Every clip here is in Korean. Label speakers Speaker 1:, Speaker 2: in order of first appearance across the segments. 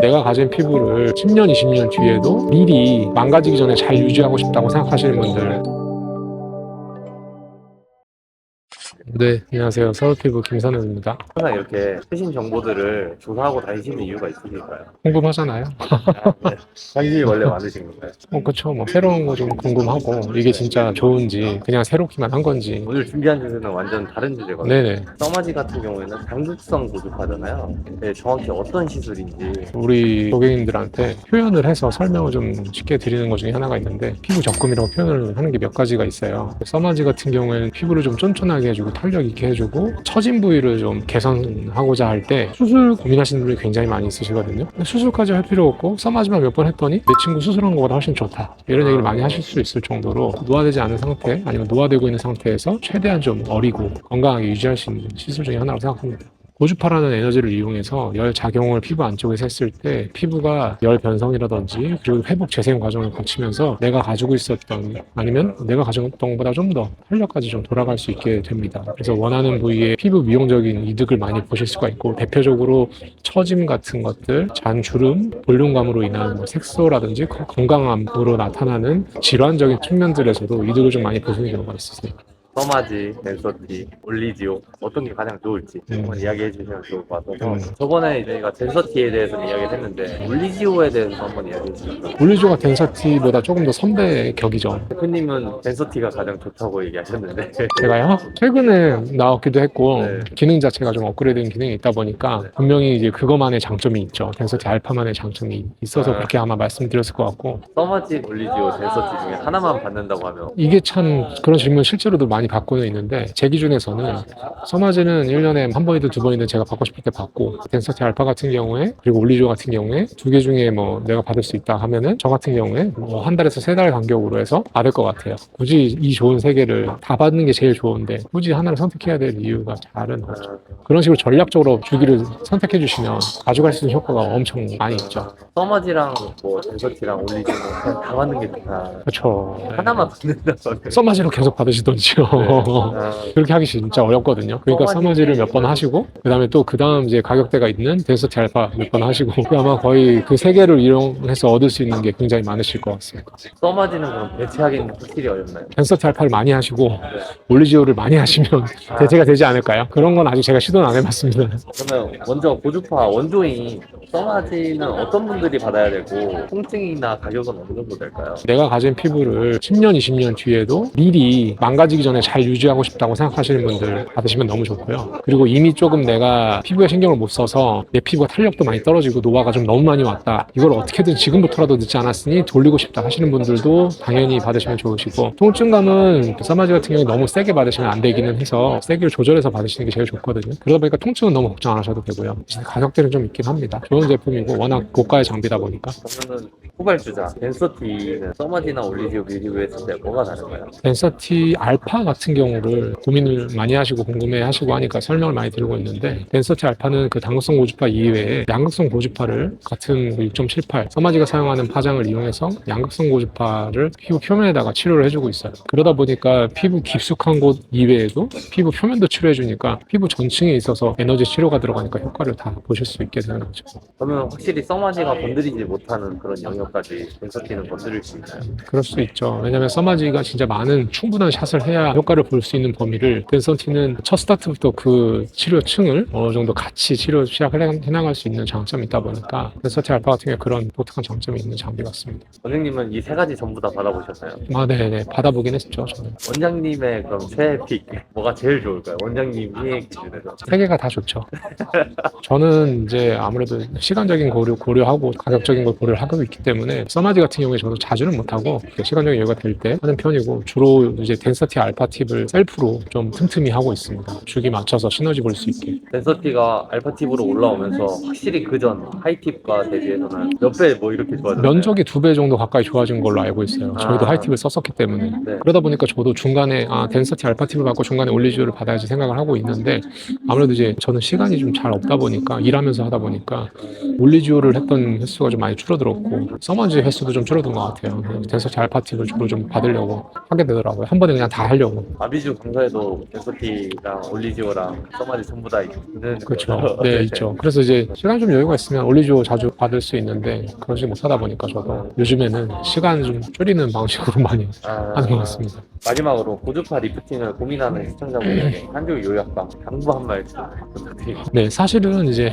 Speaker 1: 내가 가진 피부를 10년, 20년 뒤에도 미리 망가지기 전에 잘 유지하고 싶다고 생각하시는 분들, 네, 안녕하세요. 서울피부 김선우입니다.
Speaker 2: 항상 이렇게 최신 정보들을 조사하고 다니시는 이유가 있으실까요?
Speaker 1: 궁금하잖아요.
Speaker 2: 네. 관심이 원래 많으신 건가요?
Speaker 1: 그쵸. 뭐 새로운 거 좀 궁금하고 이게 진짜 좋은지 그냥 새롭기만 한 건지.
Speaker 2: 오늘 준비한 주제는 완전 다른 주제거든요.
Speaker 1: 네네.
Speaker 2: 써마지 같은 경우에는 장극성 고주파잖아요. 근데 정확히 어떤 시술인지.
Speaker 1: 우리 고객님들한테 표현을 해서 설명을 좀 쉽게 드리는 것 중에 하나가 있는데, 피부 적금이라고 표현을 하는 게 몇 가지가 있어요. 써마지 같은 경우에는 피부를 좀 쫀쫀하게 해주고 탄력 있게 해주고 처진 부위를 좀 개선하고자 할 때 수술 고민하시는 분들이 굉장히 많이 있으시거든요. 수술까지 할 필요 없고 써마지만 몇 번 했더니 내 친구 수술한 것보다 훨씬 좋다, 이런 얘기를 많이 하실 수 있을 정도로 노화되지 않은 상태, 아니면 노화되고 있는 상태에서 최대한 좀 어리고 건강하게 유지할 수 있는 시술 중에 하나라고 생각합니다. 고주파라는 에너지를 이용해서 열 작용을 피부 안쪽에서 했을 때 피부가 열 변성이라든지 그리고 회복 재생 과정을 거치면서 내가 가지고 있었던, 아니면 내가 가졌던 것보다 좀 더 탄력까지 좀 돌아갈 수 있게 됩니다. 그래서 원하는 부위에 피부 미용적인 이득을 많이 보실 수가 있고, 대표적으로 처짐 같은 것들, 잔주름, 볼륨감으로 인한 뭐 색소라든지 건강함으로 나타나는 질환적인 측면들에서도 이득을 좀 많이 보시는 경우가 있으세요.
Speaker 2: 써마지, 덴서티, 올리지오 어떤 게 가장 좋을지 한번 이야기해 주시면 좋을 것 같아서 저번에 저희가 덴서티에 대해서는 이야기를 했는데 올리지오에 대해서 한번 이야기해 주실까요?
Speaker 1: 올리조가 덴서티보다 조금 더 선배 격이죠.
Speaker 2: 대표님은 덴서티가 가장 좋다고 얘기하셨는데
Speaker 1: 제가요? 최근에 나왔기도 했고,
Speaker 2: 네.
Speaker 1: 기능 자체가 좀 업그레이드된 기능이 있다 보니까 분명히 이제 그거만의 장점이 있죠. 덴서티 알파만의 장점이 있어서 그렇게 아마 말씀드렸을 것 같고,
Speaker 2: 써마지, 올리지오, 덴서티 중에 하나만 받는다고 하면
Speaker 1: 이게 참 그런 질문 실제로도 많이 받고는 있는데, 제 기준에서는 써마지는 1년에 한 번이든 두 번이든 제가 받고 싶을 때 받고, 덴서티 알파 같은 경우에 그리고 올리조 같은 경우에 두 개 중에 뭐 내가 받을 수 있다 하면은 저 같은 경우에 뭐 한 달에서 세 달 간격으로 해서 받을 것 같아요. 굳이 이 좋은 세 개를 다 받는 게 제일 좋은데 굳이 하나를 선택해야 될 이유가 잘은 없죠. 그런 식으로 전략적으로 주기를 선택해 주시면 가져갈 수 있는 효과가 엄청 많이 있죠.
Speaker 2: 써마지랑 뭐 덴서티랑 올리지오 그냥 다 받는 게 좋다.
Speaker 1: 그렇죠.
Speaker 2: 하나만 받는다고 하면
Speaker 1: 써마지로 계속 받으시던지요. 그렇게 하기 진짜 어렵거든요. 그러니까 써마지를 몇 번 하시고, 그 다음에 또 그 다음 이제 가격대가 있는 덴서티 알파 몇 번 하시고, 아마 거의 그 세 개를 이용해서 얻을 수 있는 게 굉장히 많으실 것 같습니다.
Speaker 2: 써마지는 그럼 대체하기는 확실히 어렵나요?
Speaker 1: 덴서티 알파를 많이 하시고 올리지오를 많이 하시면 대체가 되지 않을까요? 그런 건 아직 제가 시도는 안 해봤습니다.
Speaker 2: 그러면 먼저 고주파 원조인 써마지는 어떤 분들이 받아야 되고 통증이나 가격은 어느 정도 될까요?
Speaker 1: 내가 가진 피부를 10년, 20년 뒤에도 미리 망가지기 전에 잘 유지하고 싶다고 생각하시는 분들 받으시면 너무 좋고요. 그리고 이미 조금 내가 피부에 신경을 못 써서 내 피부가 탄력도 많이 떨어지고 노화가 좀 너무 많이 왔다, 이걸 어떻게든 지금부터라도 늦지 않았으니 돌리고 싶다 하시는 분들도 당연히 받으시면 좋으시고, 통증감은 써마지 같은 경우에 너무 세게 받으시면 안 되기는 해서 세기를 조절해서 받으시는 게 제일 좋거든요. 그러다 보니까 통증은 너무 걱정 안 하셔도 되고요. 가격대는 좀 있긴 합니다. 좋은 제품이고 워낙 고가의 장비다 보니까.
Speaker 2: 그러면은 후발주자 덴서티는 써마지나 올리지오 비교했을 때 뭐가 다른가요?
Speaker 1: 덴서티 알파 같은 경우를 고민을 많이 하시고 궁금해 하시고 하니까 설명을 많이 드리고 있는데, 덴서티 알파는 그 당극성 고주파 이외에 양극성 고주파를 같은 6.78 써마지가 사용하는 파장을 이용해서 양극성 고주파를 피부 표면에다가 치료를 해주고 있어요. 그러다 보니까 피부 깊숙한 곳 이외에도 피부 표면도 치료해주니까 피부 전층에 있어서 에너지 치료가 들어가니까 효과를 다 보실 수 있게 되는 거죠.
Speaker 2: 그러면 확실히 써마지가 건드리지 못하는 그런 영역까지 덴서티는 건드릴 수 있나요?
Speaker 1: 그럴 수 있죠. 왜냐하면 써마지가 진짜 많은 충분한 샷을 해야 효과를 볼 수 있는 범위를, 덴서티는 첫 스타트부터 그 치료층을 어느 정도 같이 치료 시작을 해나갈 수 있는 장점이 있다 보니까 덴서티 알파 같은 경우에 그런 독특한 장점이 있는 장비 같습니다.
Speaker 2: 원장님은 이 세 가지 전부 다 받아보셨나요?
Speaker 1: 네네, 받아보긴 했죠. 저는
Speaker 2: 원장님의 그럼 최애 픽 뭐가 제일 좋을까요? 원장님의 기준에서
Speaker 1: 세 개가 다 좋죠. 저는 이제 아무래도 시간적인 고려하고 가격적인 걸 고려를 하고 있기 때문에 써마지 같은 경우에 저도 자주는 못하고 시간적인 여유가 될 때 하는 편이고, 주로 이제 덴서티 알파 팁을 셀프로 좀 틈틈이 하고 있습니다. 주기 맞춰서 시너지 볼 수 있게.
Speaker 2: 덴서티가 알파팁으로 올라오면서 확실히 그전 하이팁과 대비해서는 몇 배 뭐 이렇게 좋아졌나요?
Speaker 1: 면적이 2배 정도 가까이 좋아진 걸로 알고 있어요. 저희도
Speaker 2: 아.
Speaker 1: 하이팁을 썼었기 때문에.
Speaker 2: 네.
Speaker 1: 그러다 보니까 저도 중간에 덴서티 알파 팁을 받고 중간에 올리지오를 받아야지 생각을 하고 있는데, 아무래도 이제 저는 시간이 좀 잘 없다 보니까, 일하면서 하다 보니까 올리지오를 했던 횟수가 좀 많이 줄어들었고 써마지 횟수도 좀 줄어든 것 같아요. 덴서티 알파 팁을 주로 좀 받으려고 하게 되더라고요. 한 번에 그냥 다 하려고.
Speaker 2: 아비주 강사에도 덴서티랑 올리지오랑 써마지 전부 다 있는
Speaker 1: 그렇죠.
Speaker 2: 거죠.
Speaker 1: 네, 있죠. 그래서 이제 시간 좀 여유가 있으면 올리지오 자주 받을 수 있는데 그러지 못하다 보니까 저도 요즘에는 시간 좀 줄이는 방식으로 많이 하는 것 같습니다.
Speaker 2: 마지막으로 고주파 리프팅을 고민하는 시청자분에게 한줄 요약과 당부 한 말씀 부탁드립니다.
Speaker 1: 네, 사실은 이제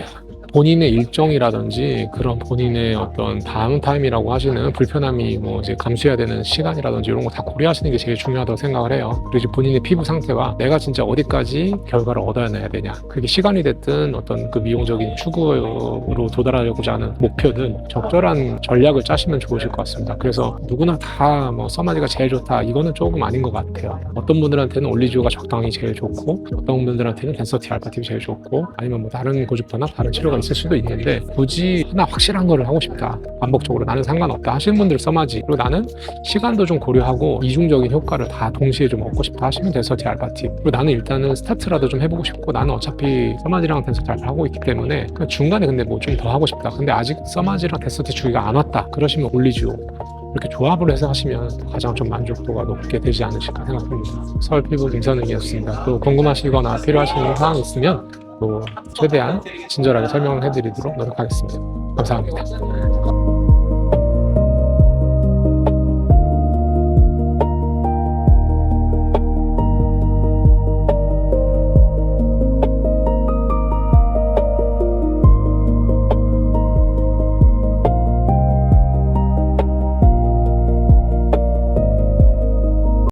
Speaker 1: 본인의 일정이라든지 그런 본인의 어떤 다운타임이라고 하시는 불편함이 뭐 이제 감수해야 되는 시간이라든지 이런 거 다 고려하시는 게 제일 중요하다고 생각을 해요. 그리고 이제 본인의 피부 상태와 내가 진짜 어디까지 결과를 얻어내야 되냐. 그게 시간이 됐든 어떤 그 미용적인 추구로 도달하려고자 하는 목표든 적절한 전략을 짜시면 좋으실 것 같습니다. 그래서 누구나 다 뭐 써마지가 제일 좋다 이거는 조금 아닌 것 같아요. 어떤 분들한테는 올리지오가 적당히 제일 좋고 어떤 분들한테는 덴서티 알파팁이 제일 좋고 아니면 뭐 다른 고주파나 다른 치료가 있을 수도 있는데 굳이 하나 확실한 거를 하고 싶다 반복적으로 나는 상관없다 하시는 분들 써마지 그리고 나는 시간도 좀 고려하고 이중적인 효과를 다 동시에 좀 얻고 싶다 하시면 덴서티 알파팁 그리고 나는 일단은 스타트라도 좀 해보고 싶고 나는 어차피 써마지랑 덴서티 알파 하고 있기 때문에 그냥 중간에 근데 뭐 좀 더 하고 싶다 근데 아직 써마지랑 덴서티 주기가 안 왔다 그러시면 올리지오 이렇게 조합을 해서 하시면 가장 좀 만족도가 높게 되지 않으실까 생각합니다. 서울 피부 김선욱이었습니다. 또 궁금하시거나 필요하신 사항이 있으면 또 최대한 친절하게 설명을 해드리도록 노력하겠습니다. 감사합니다.